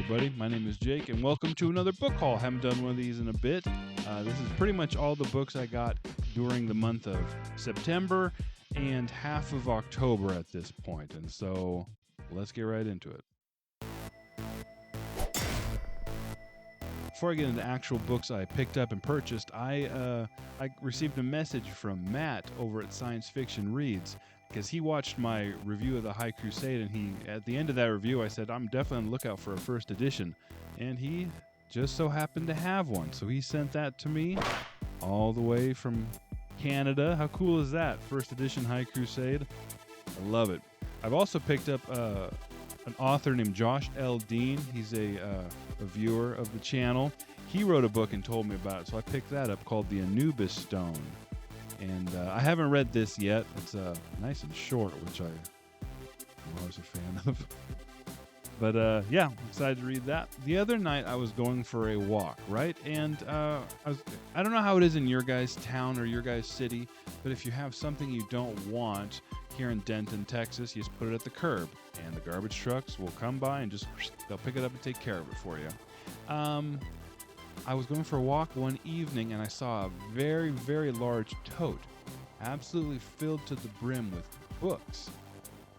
everybody. My name is Jake, and welcome to another book haul. Haven't done one of these in a bit. This is pretty much all the books I got during the month of September and half of October at this point. And so let's get right into it. Before I get into actual books I picked up and purchased, I received a message from Matt over at Science Fiction Reads, because he watched my review of the High Crusade, and at the end of that review, I said, I'm definitely on the lookout for a first edition. And he just so happened to have one. So he sent that to me all the way from Canada. How cool is that? First edition High Crusade. I love it. I've also picked up an author named Josh L. Dean. He's a viewer of the channel. He wrote a book and told me about it, so I picked that up, called The Anubis Stone. And I haven't read this yet. It's nice and short, which I'm always a fan of. But yeah, I'm excited to read that. The other night I was going for a walk, right? And I don't know how it is in your guys' town or your guys' city, but if you have something you don't want here in Denton, Texas, you just put it at the curb, and the garbage trucks will come by and they'll pick it up and take care of it for you. I was going for a walk one evening, and I saw a very, very large tote, absolutely filled to the brim with books.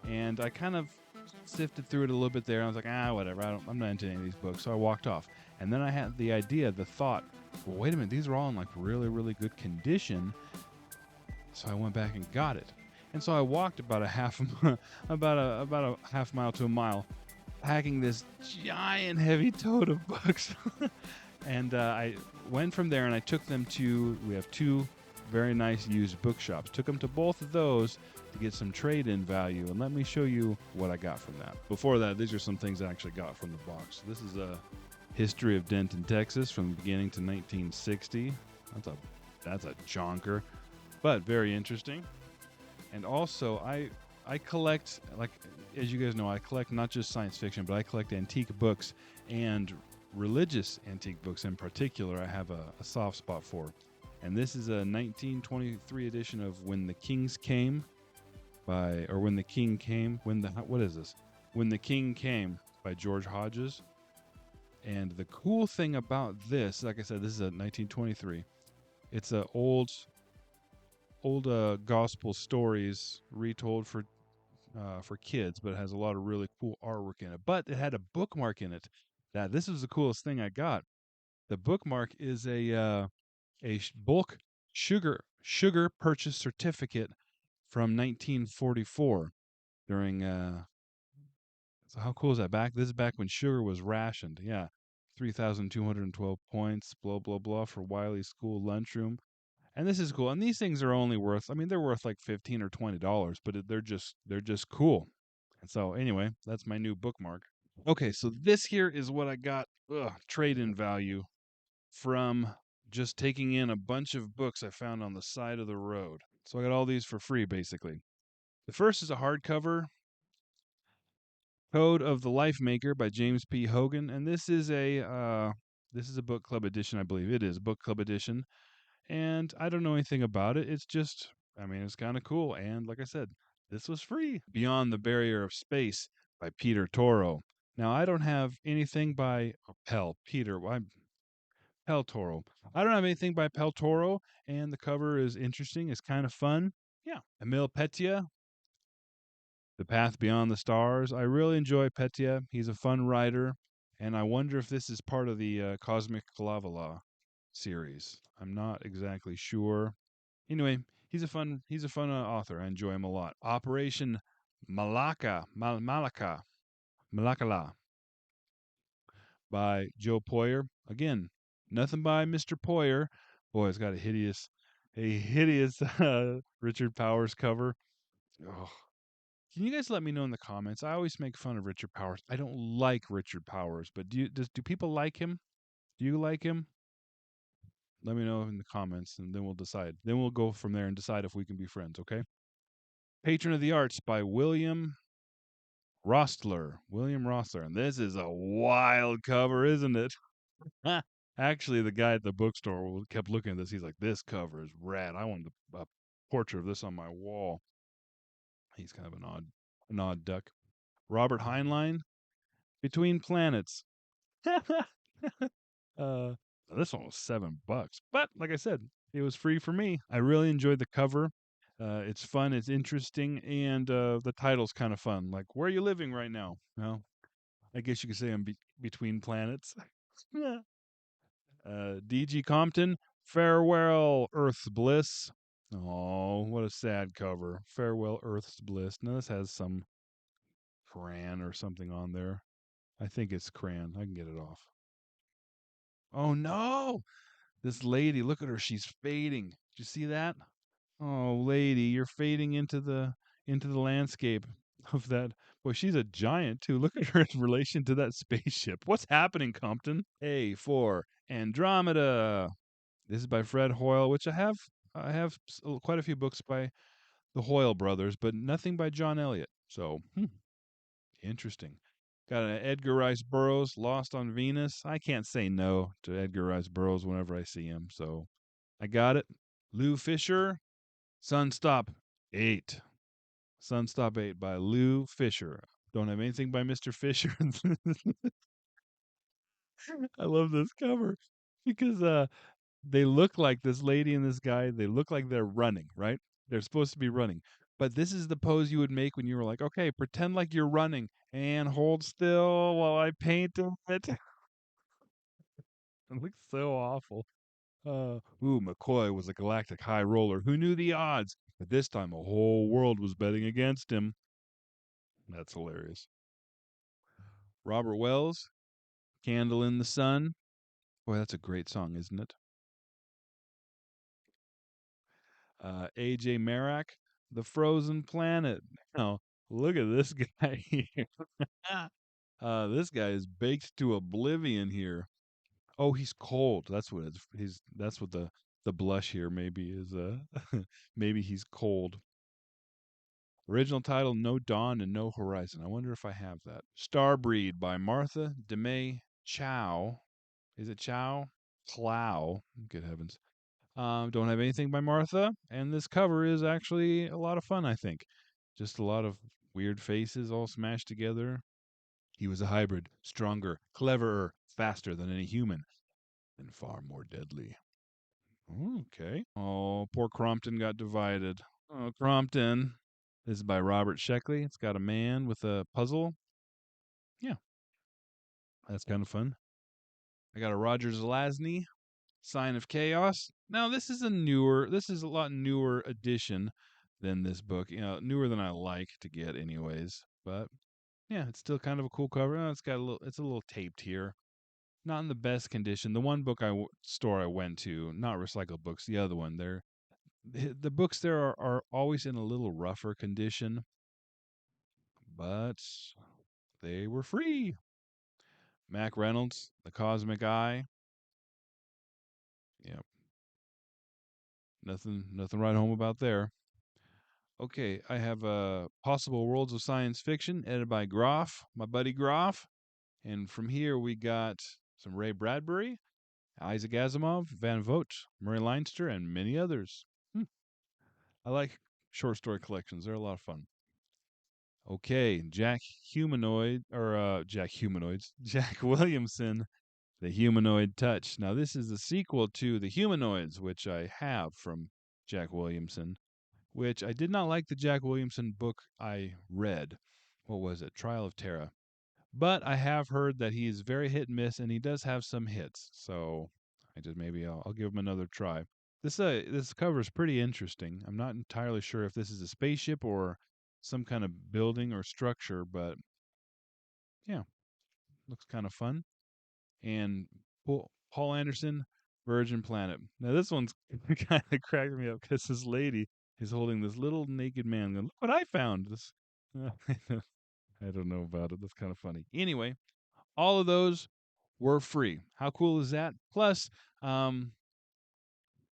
And I kind of sifted through it a little bit there, and I was like, whatever, I'm not into any of these books, so I walked off. And then I had the thought, well, wait a minute, these are all in like really, really good condition. So I went back and got it. And so I walked about a half mile to a mile, packing this giant heavy tote of books. And I went from there, and I took them we have two very nice used bookshops. Took them to both of those to get some trade-in value. And let me show you what I got from that. Before that, these are some things I actually got from the box. This is a history of Denton, Texas, from the beginning to 1960. That's a jonker, but very interesting. And also, I collect, like, as you guys know, I collect not just science fiction, but I collect antique books, and religious antique books in particular I have a soft spot for. And this is a 1923 edition of When the King Came by George Hodges. And the cool thing about this, like I said, this is a 1923. It's a old gospel stories retold for kids, but it has a lot of really cool artwork in it. But it had a bookmark in it. This was the coolest thing I got. The bookmark is a bulk sugar purchase certificate from 1944 during. So how cool is that? This is back when sugar was rationed. Yeah, 3,212 points. Blah blah blah for Wiley's school lunchroom. And this is cool. And these things are only worth, they're worth like $15 or $20, but they're just cool. And so anyway, that's my new bookmark. Okay, so this here is what I got trade-in value from just taking in a bunch of books I found on the side of the road. So I got all these for free, basically. The first is a hardcover, Code of the Life Maker by James P. Hogan, and this is a book club edition, I believe. It is book club edition. And I don't know anything about it. It's just, it's kind of cool. And like I said, this was free. Beyond the Barrier of Space by Peter Toro. Now, I don't have anything by Pel Toro. I don't have anything by Pel Toro, and the cover is interesting. It's kind of fun. Yeah. Emil Pettia, The Path Beyond the Stars. I really enjoy Pettia. He's a fun writer, and I wonder if this is part of the Cosmic Kalavala series. I'm not exactly sure. Anyway, he's a fun author. I enjoy him a lot. Operation Malakala by Joe Poyer. Again, nothing by Mr. Poyer. Boy, it's got a hideous Richard Powers cover. Oh. Can you guys let me know in the comments? I always make fun of Richard Powers. I don't like Richard Powers, but do people like him? Do you like him? Let me know in the comments, and then we'll decide. Then we'll go from there and decide if we can be friends, okay? Patron of the Arts by William Rostler. And this is a wild cover, isn't it? Actually, the guy at the bookstore kept looking at this. He's like, this cover is rad. I want a portrait of this on my wall. He's kind of an odd duck. Robert Heinlein, Between Planets. uh, this one was $7, but like I said, it was free for me. I really enjoyed the cover. It's fun, it's interesting, and the title's kind of fun. Like, where are you living right now? Well, I guess you could say I'm between planets. DG Compton, Farewell Earth's Bliss. Oh, what a sad cover. Farewell Earth's Bliss. Now this has some crayon or something on there. I think it's crayon. I can get it off. Oh no! This lady, look at her. She's fading. Did you see that? Oh, lady, you're fading into the landscape of that. Boy, she's a giant too. Look at her in relation to that spaceship. What's happening, Compton? A for Andromeda. This is by Fred Hoyle, which I have quite a few books by the Hoyle brothers, but nothing by John Eliot. So, interesting. Got an Edgar Rice Burroughs, Lost on Venus. I can't say no to Edgar Rice Burroughs whenever I see him, so I got it. Lou Fisher, Sunstop 8. Sunstop 8 by Lou Fisher. Don't have anything by Mr. Fisher. I love this cover because they look like this lady and this guy, they look like they're running, right? They're supposed to be running. But this is the pose you would make when you were like, okay, pretend like you're running and hold still while I paint it. It looks so awful. McCoy was a galactic high roller who knew the odds, but this time a whole world was betting against him. That's hilarious. Robert Wells, Candle in the Sun. Boy, that's a great song, isn't it? A.J. Merrick, The Frozen Planet. Oh, look at this guy here. This guy is baked to oblivion here. Oh, he's cold. That's what it's. That's what the blush here maybe is. Maybe he's cold. Original title: No Dawn and No Horizon. I wonder if I have that. Starbreed by Martha DeMay Chow. Is it Chow? Clow. Good heavens. Don't have anything by Martha, and this cover is actually a lot of fun, I think. Just a lot of weird faces all smashed together. He was a hybrid, stronger, cleverer, faster than any human, and far more deadly. Okay. Oh, poor Crompton got divided. Oh, Crompton. This is by Robert Sheckley. It's got a man with a puzzle. Yeah, that's kind of fun. I got a Roger Zelazny, Sign of Chaos. Now this is a lot newer edition than this book. You know, newer than I like to get, anyways. But yeah, it's still kind of a cool cover. It's a little taped here. Not in the best condition. The one store I went to, not recycled books, the other one, the books there are always in a little rougher condition, but they were free. Mac Reynolds, The Cosmic Eye. Yeah, nothing right home about there. Okay, I have Possible Worlds of Science Fiction, edited by Groff, my buddy Groff. And from here we got some Ray Bradbury, Isaac Asimov, Van Vogt, Murray Leinster, and many others. I like short story collections; they're a lot of fun. Okay, Jack Humanoids, Jack Williamson, The Humanoid Touch. Now this is the sequel to The Humanoids, which I have from Jack Williamson, which I did not like the Jack Williamson book I read. What was it? Trial of Terra. But I have heard that he is very hit and miss, and he does have some hits. So maybe I'll give him another try. This cover is pretty interesting. I'm not entirely sure if this is a spaceship or some kind of building or structure, but yeah, looks kind of fun. And Paul Anderson, Virgin Planet. Now this one's kind of cracked me up because this lady is holding this little naked man. Going, look what I found! This I don't know about it. That's kind of funny. Anyway, all of those were free. How cool is that? Plus, um,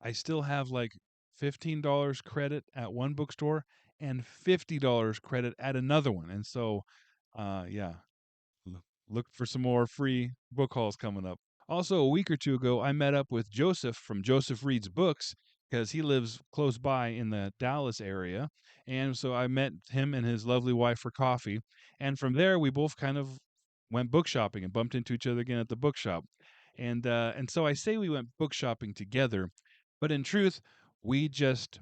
I still have like $15 credit at one bookstore and $50 credit at another one. And so, yeah, look for some more free book hauls coming up. Also, a week or two ago, I met up with Joseph from Joseph Reads Books because he lives close by in the Dallas area. And so I met him and his lovely wife for coffee. And from there, we both kind of went book shopping and bumped into each other again at the bookshop. And so I say we went book shopping together, but in truth, we just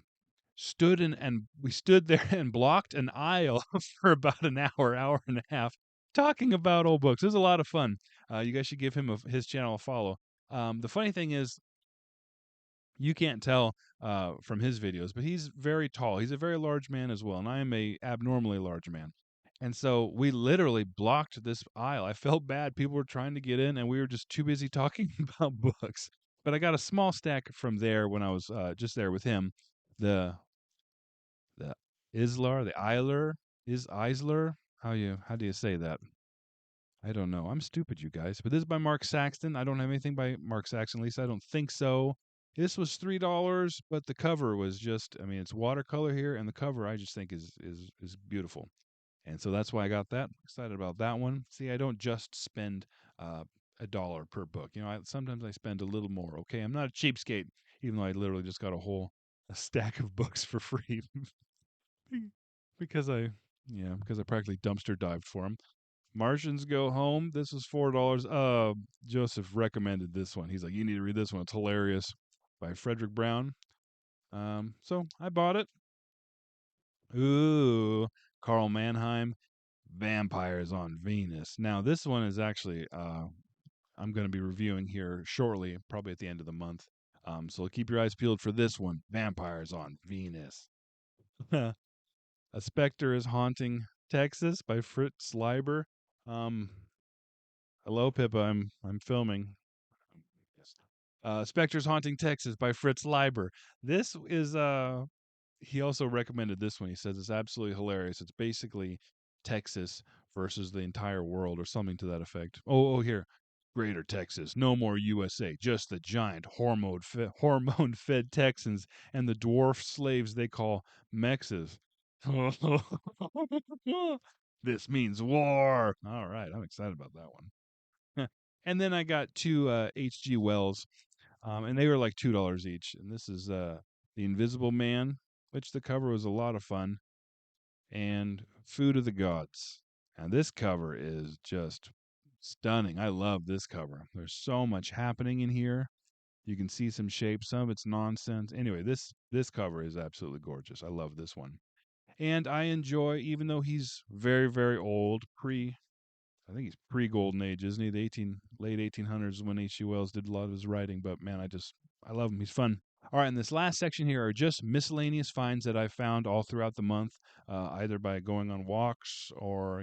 we stood there and blocked an aisle for about an hour, hour and a half, talking about old books. It was a lot of fun. You guys should give him his channel a follow. The funny thing is, you can't tell from his videos, but he's very tall. He's a very large man as well, and I am a abnormally large man. And so we literally blocked this aisle. I felt bad. People were trying to get in, and we were just too busy talking about books. But I got a small stack from there when I was just there with him. The the Islar, the Eiler, is Eisler. How do you say that? I don't know. I'm stupid, you guys. But this is by Mark Saxton. I don't have anything by Mark Saxton. At least I don't think so. This was $3, but the cover was just. I mean, it's watercolor here, and the cover I just think is beautiful. And so that's why I got that. Excited about that one. See, I don't just spend a dollar per book. Sometimes I spend a little more. Okay, I'm not a cheapskate, even though I literally just got a stack of books for free because I practically dumpster dived for them. Martians Go Home. This was $4. Joseph recommended this one. He's like, you need to read this one. It's hilarious, by Frederick Brown. So I bought it. Ooh, Carl Mannheim, Vampires on Venus. Now this one is actually I'm going to be reviewing here shortly, probably at the end of the month. So keep your eyes peeled for this one, Vampires on Venus. A Spectre is Haunting Texas by Fritz Leiber. Um, Hello, Pippa. I'm filming. Yes. Spectre's Haunting Texas by Fritz Leiber. This is he also recommended this one. He says it's absolutely hilarious. It's basically Texas versus the entire world or something to that effect. Here. Greater Texas, no more USA, just the giant hormone fed Texans and the dwarf slaves they call Mexes. This means war. All right, I'm excited about that one. And then I got two H.G. Wells, and they were like $2 each. And this is The Invisible Man, which the cover was a lot of fun, and Food of the Gods. And this cover is just stunning. I love this cover. There's so much happening in here. You can see some shapes. Some of it's nonsense. Anyway, this cover is absolutely gorgeous. I love this one. And I enjoy, even though he's very, very old, I think he's pre-Golden Age, isn't he? The late 1800s when H.G. Wells did a lot of his writing. But man, I love him. He's fun. All right, and this last section here are just miscellaneous finds that I found all throughout the month, either by going on walks or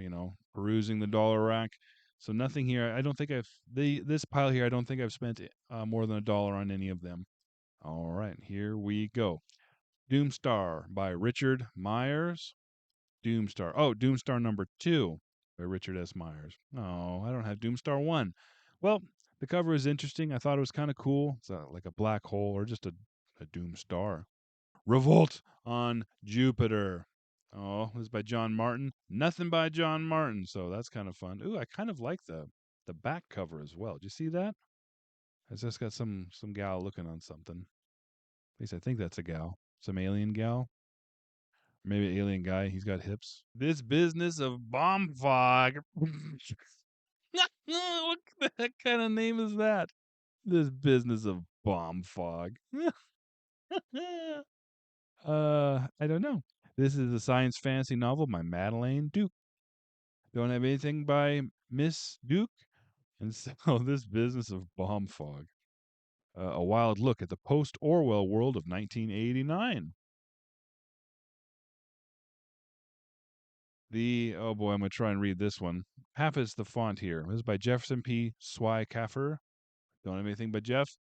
perusing the dollar rack. So nothing here. I don't think this pile here. I don't think I've spent more than $1 on any of them. All right, here we go. Doomstar by Richard Myers. Doomstar. Oh, Doomstar number 2 by Richard S. Myers. Oh, I don't have Doomstar 1. Well, the cover is interesting. I thought it was kind of cool. It's like a black hole or just a Doomstar. Revolt on Jupiter. Oh, this is by John Martin. Nothing by John Martin, so that's kind of fun. Ooh, I kind of like the back cover as well. Do you see that? It's just got some gal looking on something. At least I think that's a gal. Some alien gal. Maybe alien guy. He's got hips. This business of bomb fog. What the heck kind of name is that? This business of bomb fog. I don't know. This is a science fantasy novel by Madeleine Duke. Don't have anything by Miss Duke. And so this business of bomb fog. A wild look at the post-Orwell world of 1989. Oh boy, I'm going to try and read this one. Half is the font here. This is by Jefferson P. Swikaffer. Don't have anything but Jeff.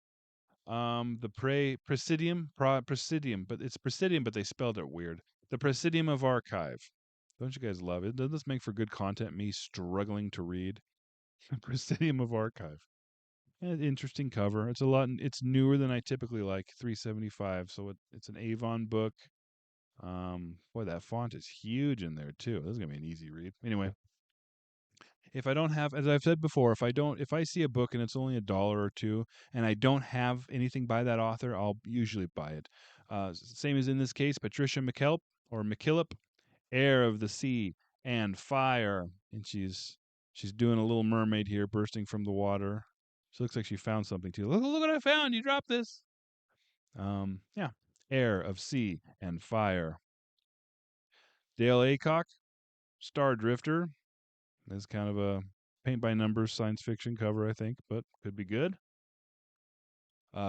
The Presidium, but it's Presidium, but they spelled it weird. The Presidium of Archive. Don't you guys love it? Doesn't this make for good content? Me struggling to read. Presidium of Archive. Interesting cover. It's newer than I typically like. 375. So it's an Avon book. Boy, that font is huge in there too. This is gonna be an easy read. Anyway, if I don't have, as I've said before, if I see a book and it's only $1 or $2, and I don't have anything by that author, I'll usually buy it. Same as in this case, Patricia McKillop, Heir of the Sea and Fire, and she's She's doing a little mermaid here, bursting from the water. She looks like she found something too. Look what I found! You dropped this. Yeah. Air of Sea and Fire. Dale Aycock, Star Drifter. Is kind of a paint by numbers science fiction cover, I think, but could be good.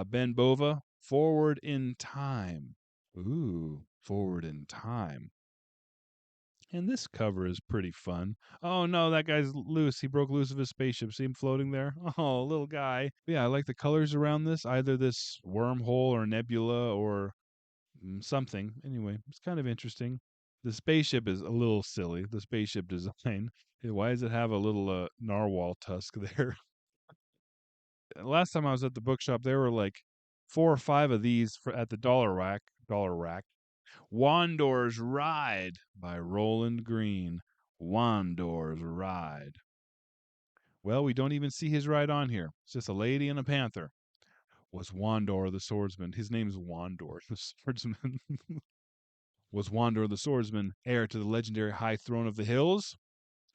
Ben Bova, Forward in Time. Ooh, Forward in Time. And this cover is pretty fun. Oh no, that guy's loose. He broke loose of his spaceship. See him floating there? Oh, little guy. But yeah, I like the colors around this. Either this wormhole or nebula or something. Anyway, it's kind of interesting. The spaceship is a little silly. The spaceship design. Why does it have a little narwhal tusk there? Last time I was at the bookshop, there were like 4 or 5 of these at the dollar rack. Dollar rack. Wandor's Ride by Roland Green. Wandor's Ride. Well, we don't even see his ride on here. It's just a lady and a panther. Was Wandor the swordsman? His name is Wandor the swordsman. Was Wandor the swordsman heir to the legendary high throne of the hills?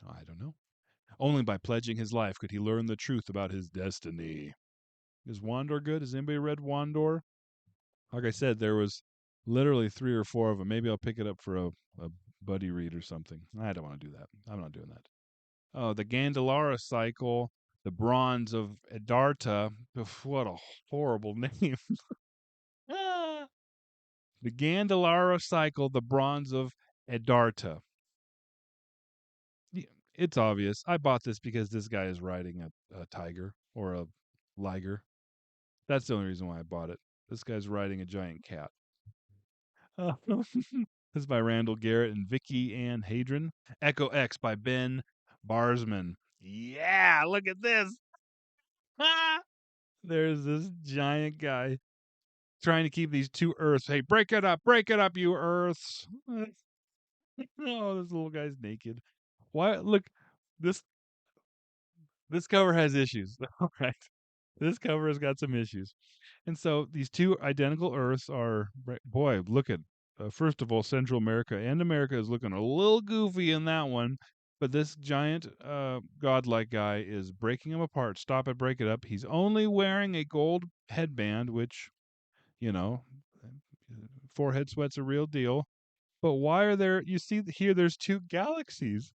Oh, I don't know. Only by pledging his life could he learn the truth about his destiny. Is Wandor good? Has anybody read Wandor? Like I said, there was literally 3 or 4 of them. Maybe I'll pick it up for a buddy read or something. I don't want to do that. I'm not doing that. Oh, the Gandalara cycle, the Bronze of Edarta. What a horrible name. Ah. The Gandalara cycle, the Bronze of Edarta. It's obvious. I bought this because this guy is riding a tiger or a liger. That's the only reason why I bought it. This guy's riding a giant cat. This is by Randall Garrett and Vicky Ann Hadron. Echo X by Ben Barsman. Yeah, look at this. There's this giant guy trying to keep these 2 Earths. Hey, break it up, you Earths. Oh, this little guy's naked. Why? Look, this cover has issues. All right, this cover has got some issues. And so these 2 identical Earths are, boy, look at, first of all, Central America and America is looking a little goofy in that one. But this giant godlike guy is breaking them apart. Stop it, break it up. He's only wearing a gold headband, which, you know, forehead sweat's a real deal. But why are there, you see here, there's 2 galaxies,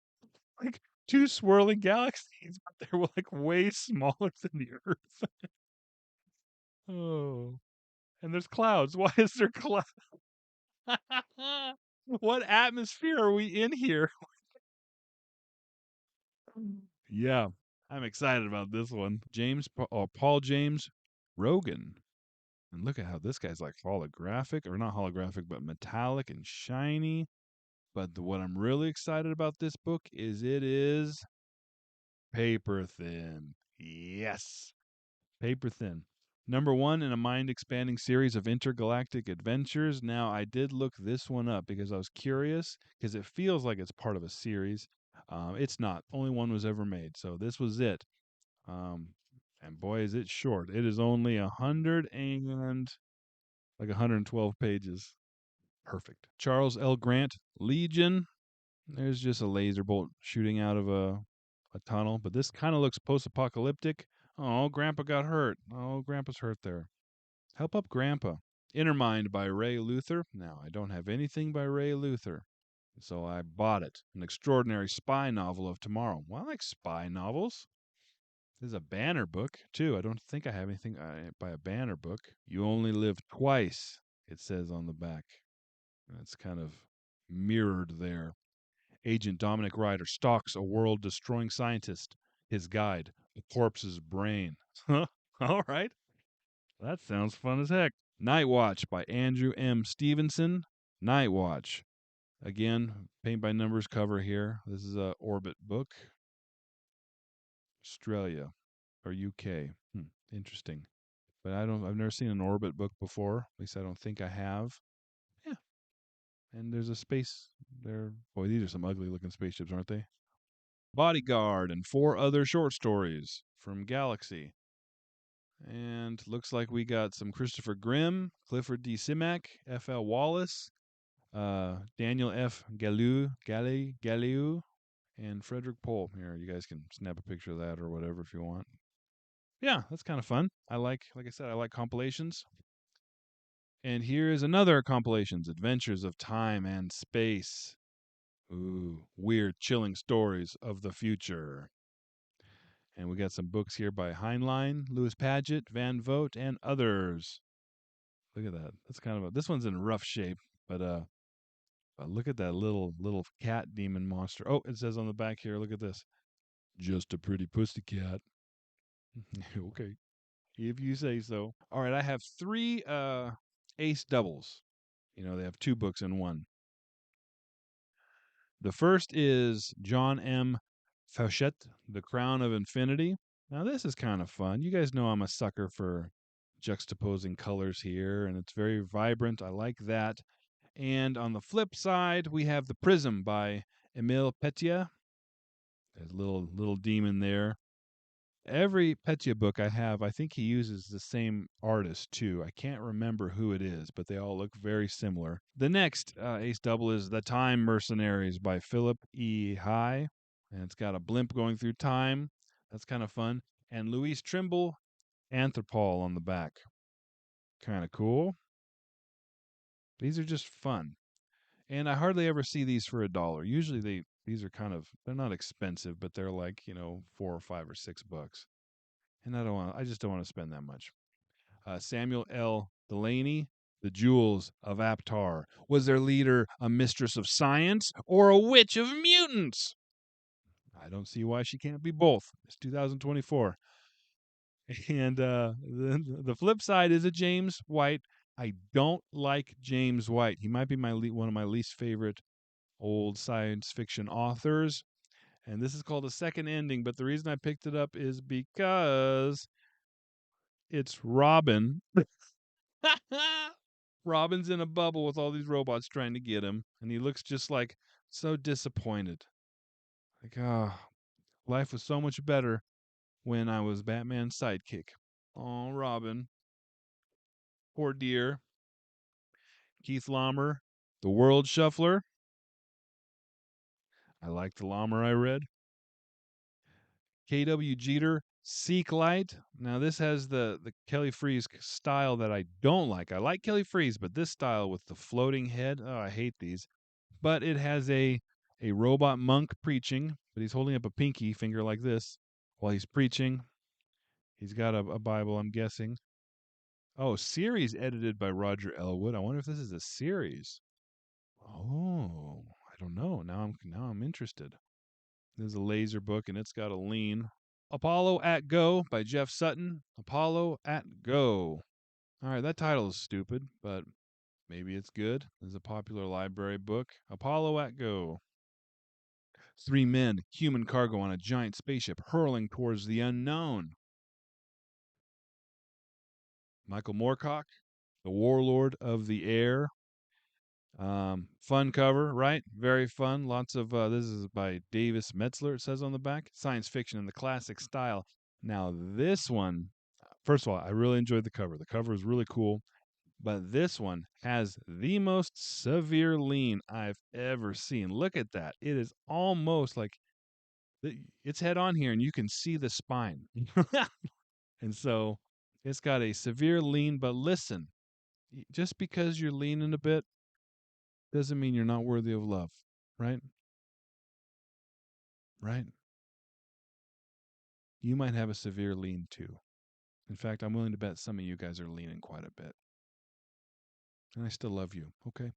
like 2 swirling galaxies, but they're like way smaller than the Earth. Oh. And there's clouds. Why is there clouds? What atmosphere are we in here? Yeah, I'm excited about this one. Paul James Rogan. And look at how this guy's like holographic, or not holographic, but metallic and shiny. But what I'm really excited about this book is it is paper thin. Yes, paper thin. Number 1 in a mind-expanding series of intergalactic adventures. Now, I did look this one up because I was curious, because it feels like it's part of a series. It's not. Only one was ever made, so this was it. And boy, is it short. It is only 112 pages. Perfect. Charles L. Grant, Legion. There's just a laser bolt shooting out of a tunnel, but this kind of looks post-apocalyptic. Oh, Grandpa got hurt. Oh, Grandpa's hurt there. Help up Grandpa. Inner Mind by Ray Luther. Now, I don't have anything by Ray Luther, so I bought it. An extraordinary spy novel of tomorrow. Well, I like spy novels. This is a Banner book, too. I don't think I have anything by a Banner book. You only live twice, it says on the back. That's kind of mirrored there. Agent Dominic Ryder stalks a world-destroying scientist. His guide, a corpse's brain. All right. That sounds fun as heck. Night Watch by Andrew M. Stevenson. Night Watch. Again, paint by numbers cover here. This is a Orbit book. Australia or UK. Interesting. But I've never seen an Orbit book before. At least I don't think I have. Yeah. And there's a space there. Boy, these are some ugly looking spaceships, aren't they? Bodyguard and 4 other short stories from Galaxy. And looks like we got some Christopher Grimm, Clifford D. Simak, F.L. Wallace, Daniel F. Galliou, and Frederick Pohl. Here, you guys can snap a picture of that or whatever if you want. Yeah, that's kind of fun. Like I said, I like compilations. And here is another compilations, Adventures of Time and Space. Ooh, weird, chilling stories of the future. And we got some books here by Heinlein, Louis Paget, Van Vogt, and others. Look at that. That's kind of this one's in rough shape, but look at that little cat demon monster. Oh, it says on the back here, look at this. Just a pretty pussycat. Okay. If you say so. All right, I have 3 ace doubles. They have 2 books in one. The first is John M. Fauchette, The Crown of Infinity. Now, this is kind of fun. You guys know I'm a sucker for juxtaposing colors here, and it's very vibrant. I like that. And on the flip side, we have The Prism by Emile Petier. There's a little demon there. Every Petya book I have, I think he uses the same artist too. I can't remember who it is, but they all look very similar. The next ace double is The Time Mercenaries by Philip E. High, and it's got a blimp going through time. That's kind of fun. And Louise Trimble, Anthropol on the back. Kind of cool. These are just fun. And I hardly ever see these for $1. Usually these are they're not expensive, but they're like, $4 or $5 or $6. And I just don't want to spend that much. Samuel L. Delaney, The Jewels of Aptar. Was their leader a mistress of science or a witch of mutants? I don't see why she can't be both. It's 2024. And the flip side is a James White. I don't like James White. He might be one of my least favorite old science fiction authors. And this is called A Second Ending, but the reason I picked it up is because it's Robin. Robin's in a bubble with all these robots trying to get him, and he looks just like so disappointed. Like, life was so much better when I was Batman's sidekick. Oh, Robin. Poor dear. Keith Laumer, The World Shuffler. I like the Laumer I read. K.W. Jeter, Seek Light. Now, this has the Kelly Freas style that I don't like. I like Kelly Freas, but this style with the floating head, oh, I hate these. But it has a robot monk preaching, but he's holding up a pinky finger like this while he's preaching. He's got a Bible, I'm guessing. Oh, series edited by Roger Elwood. I wonder if this is a series. Oh, I don't know. Now I'm interested. There's a laser book, and it's got a lean. Apollo at Go by Jeff Sutton. Apollo at Go. All right, that title is stupid, but maybe it's good. It's a popular library book. Apollo at Go. 3 men, human cargo on a giant spaceship hurling towards the unknown. Michael Moorcock, The Warlord of the Air. Fun cover, right? Very fun. Lots of, this is by Davis Metzler, it says on the back. Science fiction in the classic style. Now, this one, first of all, I really enjoyed the cover. The cover is really cool. But this one has the most severe lean I've ever seen. Look at that. It is almost like it's head on here, and you can see the spine. And so it's got a severe lean, but listen, just because you're leaning a bit doesn't mean you're not worthy of love, right? Right? You might have a severe lean too. In fact, I'm willing to bet some of you guys are leaning quite a bit. And I still love you, okay?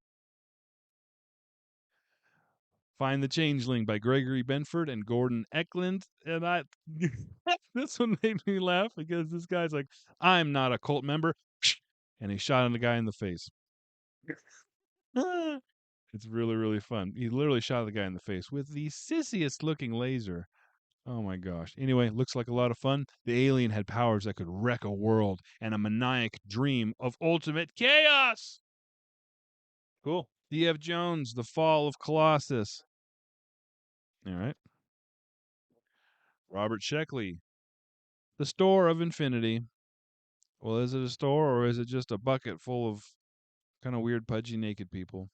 Find the Changeling by Gregory Benford and Gordon Eklund. And this one made me laugh because this guy's like, I'm not a cult member. And he shot the guy in the face. It's really, really fun. He literally shot the guy in the face with the sissiest looking laser. Oh my gosh. Anyway, looks like a lot of fun. The alien had powers that could wreck a world and a maniac dream of ultimate chaos. Cool. D.F. Jones, The Fall of Colossus. All right. Robert Sheckley, The Store of Infinity. Well, is it a store or is it just a bucket full of kind of weird, pudgy, naked people?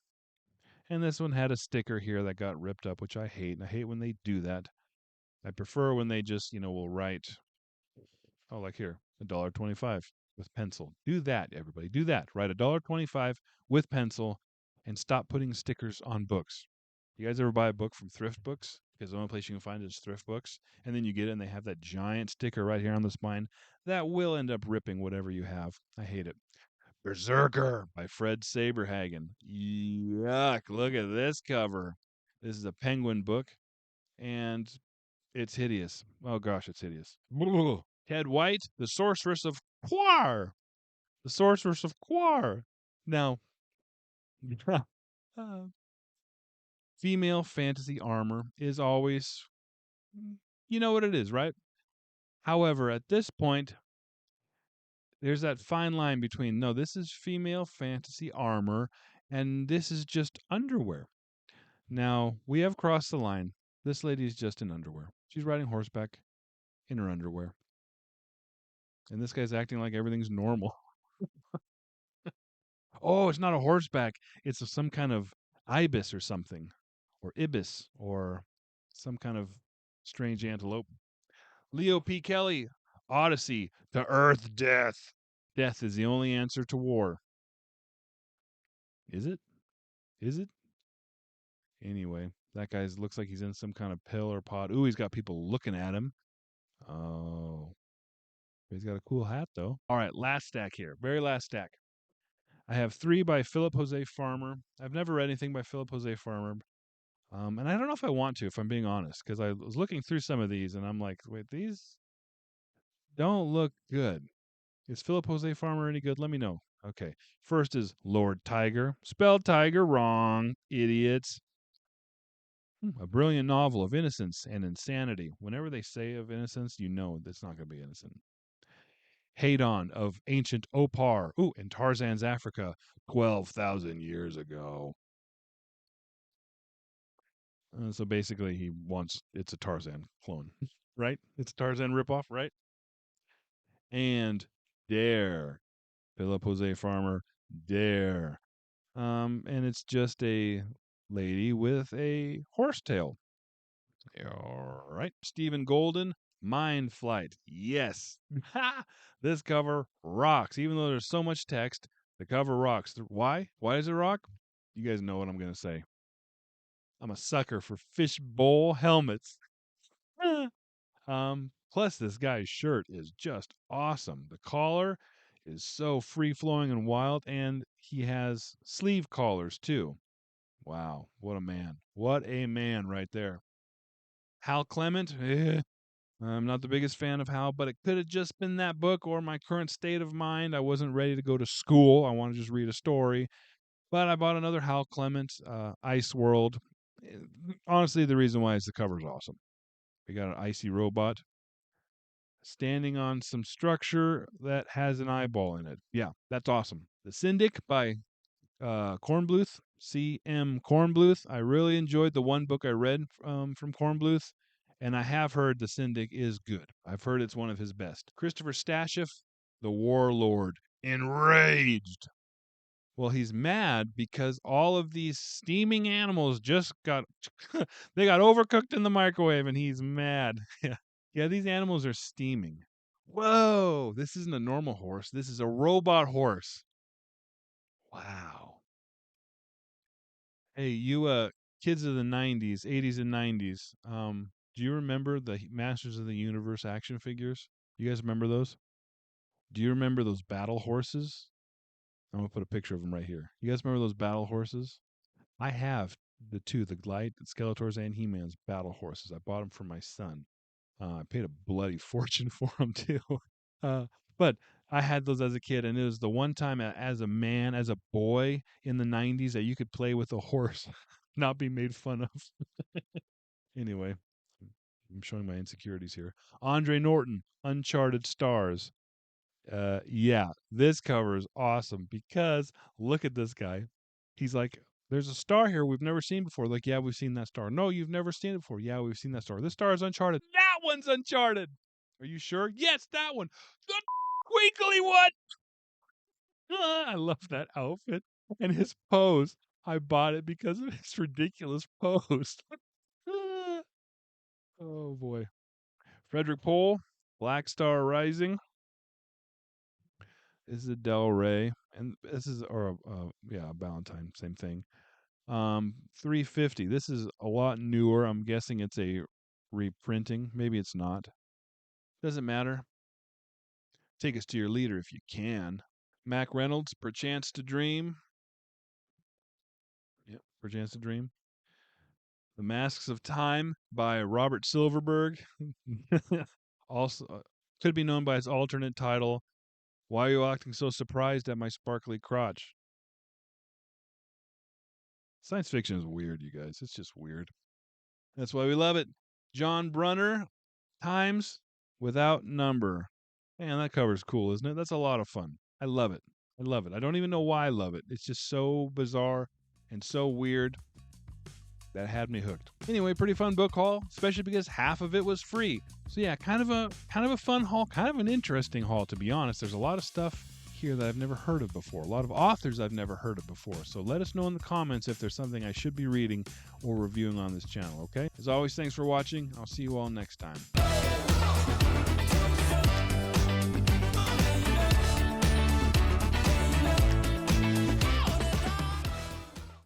And this one had a sticker here that got ripped up, which I hate. And I hate when they do that. I prefer when they just, will write, oh, like here, $1.25 with pencil. Do that, everybody. Do that. Write $1.25 with pencil and stop putting stickers on books. You guys ever buy a book from thrift books? Because the only place you can find it is thrift books. And then you get it and they have that giant sticker right here on the spine. That will end up ripping whatever you have. I hate it. Berserker by Fred Saberhagen. Yuck. Look at this cover. This is a Penguin book. And it's hideous. Oh gosh, it's hideous. Ted White, the Sorceress of Quar. The Sorceress of Quar. Now, uh, female fantasy armor is always, you know what it is, right? However, at this point, there's that fine line between, no, this is female fantasy armor, and this is just underwear. Now, we have crossed the line. This lady's just in underwear. She's riding horseback in her underwear. And this guy's acting like everything's normal. Oh, it's not a horseback. It's some kind of ibis or something, or ibis, or some kind of strange antelope. Leo P. Kelly, Odyssey to Earth Death. Death is the only answer to war. Is it? Is it? Anyway, that guy looks like he's in some kind of pill or pod. Ooh, he's got people looking at him. Oh, he's got a cool hat, though. All right, last stack here. Very last stack. I have 3 by Philip Jose Farmer. I've never read anything by Philip Jose Farmer. And I don't know if I want to, if I'm being honest, because I was looking through some of these and I'm like, wait, these don't look good. Is Philip Jose Farmer any good? Let me know. Okay. First is Lord Tiger. Spelled Tiger wrong, idiots. A brilliant novel of innocence and insanity. Whenever they say of innocence, you know that's not going to be innocent. Hadon of ancient Opar. Ooh, in Tarzan's Africa, 12,000 years ago. So basically, it's a Tarzan clone, right? It's a Tarzan ripoff, right? And Dare, Philip Jose Farmer, Dare. And it's just a lady with a horsetail. All right. Stephen Golden, Mind Flight. Yes. This cover rocks. Even though there's so much text, the cover rocks. Why? Why does it rock? You guys know what I'm going to say. I'm a sucker for fishbowl helmets. Plus, this guy's shirt is just awesome. The collar is so free flowing and wild, and he has sleeve collars too. Wow, what a man. What a man right there. Hal Clement, I'm not the biggest fan of Hal, but it could have just been that book or my current state of mind. I wasn't ready to go to school. I want to just read a story. But I bought another Hal Clement, Ice World. Honestly, the reason why is the cover's awesome. We got an icy robot standing on some structure that has an eyeball in it. Yeah, that's awesome. The Syndic by Kornbluth, C.M. Kornbluth. I really enjoyed the one book I read from Kornbluth, and I have heard The Syndic is good. I've heard it's one of his best. Christopher Stasheff, The Warlord, enraged. Well, he's mad because all of these steaming animals just got they got overcooked in the microwave, and he's mad. Yeah, these animals are steaming. Whoa, this isn't a normal horse. This is a robot horse. Wow. Hey, you kids of the 90s, 80s and 90s, do you remember the Masters of the Universe action figures? You guys remember those? Do you remember those battle horses? I'm going to put a picture of them right here. You guys remember those battle horses? I have the 2, the Glide, Skeletor's and He-Man's battle horses. I bought them for my son. I paid a bloody fortune for them too. Uh, but I had those as a kid, and it was the one time as a man, as a boy in the 90s that you could play with a horse, not be made fun of. Anyway, I'm showing my insecurities here. Andre Norton, Uncharted Stars. Yeah, this cover is awesome because look at this guy. He's like, there's a star here we've never seen before. Like, yeah, we've seen that star. No, you've never seen it before. Yeah, we've seen that star. This star is Uncharted. That one's Uncharted. Are you sure? Yes, that one. The twinkly one. I love that outfit and his pose. I bought it because of its ridiculous post. Oh boy. Frederick Pohl, Black Star Rising. This is a Del Rey, and this is a Valentine, same thing. 350. This is a lot newer. I'm guessing it's a reprinting. Maybe it's not. Doesn't matter. Take us to your leader if you can. Mac Reynolds, Perchance to Dream. Yep, Perchance to Dream. The Masks of Time by Robert Silverberg. Also, could be known by its alternate title, Why Are You Acting So Surprised at My Sparkly Crotch? Science fiction is weird, you guys. It's just weird. That's why we love it. John Brunner, Times Without Number. Man, that cover's cool, isn't it? That's a lot of fun. I love it. I love it. I don't even know why I love it. It's just so bizarre and so weird that had me hooked. Anyway, pretty fun book haul, especially because half of it was free. So yeah, kind of a fun haul, kind of an interesting haul, to be honest. There's a lot of stuff here that I've never heard of before, a lot of authors I've never heard of before. So let us know in the comments if there's something I should be reading or reviewing on this channel, okay? As always, thanks for watching. I'll see you all next time.